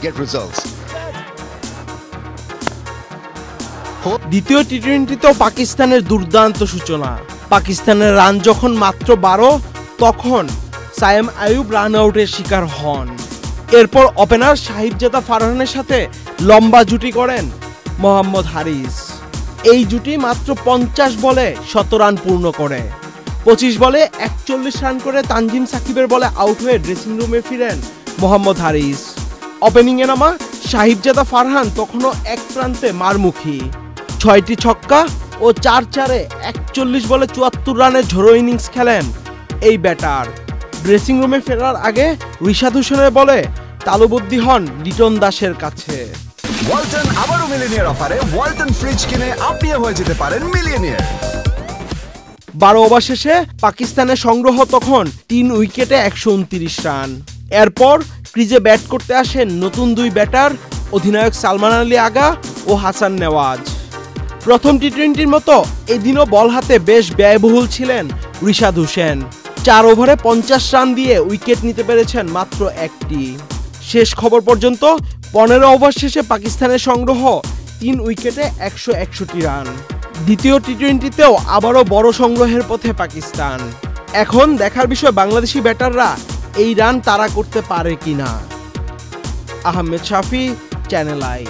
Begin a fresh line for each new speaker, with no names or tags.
get results.
দ্বিতীয় টি-20তেও পাকিস্তানের দুর্দান্ত সূচনা। পাকিস্তানের রান যখন মাত্র 12, তখন সায়েম আইয়ুব রান আউটের শিকার হন। এরপর ওপেনার সাহিবজাদা ফারহানের সাথে লম্বা জুটি করেন মোহাম্মদ হারিস। এই জুটি মাত্র 50 বলে 100 রান পূর্ণ করে। 25 বলে 41 রান করে তানজিম সাকিবের বলে আউট হয়ে ড্রেসিং রুমে ফিরেন মোহাম্মদ হারিস। ওপেনিংয়ে নামা সাহিবজাদা ফারহান তখনও এক প্রান্তে মারমুখী। 6টি ছক্কা ও 4-4-এ 41 বলে 74 রানের ঝড়ো ইনিংস খেলেন এই ব্যাটার। ড্রেসিং রুমে ফেরার আগে রিশাদ হোসেনের বলে তালুবন্দী হন লিটন দাসের কাছে।
ওয়ালটন আবারও মিলিয়নিয়ার অফারে ওয়ালটন ফ্রিজ কিনে আপনিও হয়ে যেতে পারেন মিলিয়নিয়ার।
12 ওভার শেষে পাকিস্তানের সংগ্রহ তখন 3 উইকেটে 129 রান। এরপর ক্রিজে ব্যাট করতে আসেন নতুন 2 ব্যাটার অধিনায়ক সালমান আলী আগা ও হাসান নেওয়াজ। প্রথম টি-20র মতো এদিনও বল হাতে বেশ ব্যয়বহুল ছিলেন রিশাদ হোসেন। 4 ওভারে 50 রান দিয়ে উইকেট নিতে পেরেছেন মাত্র একটি। শেষ খবর পর্যন্ত 15 ওভার শেষে পাকিস্তানের সংগ্রহ 3 উইকেটে 161 রান। দ্বিতীয় টি-20তেও আবারও বড় সংগ্রহের পথে পাকিস্তান। এখন দেখার বিষয় বাংলাদেশি ব্যাটাররা এই রান তাড়া করতে পারে কিনা। আহমেদ শাফি, চ্যানেল আই।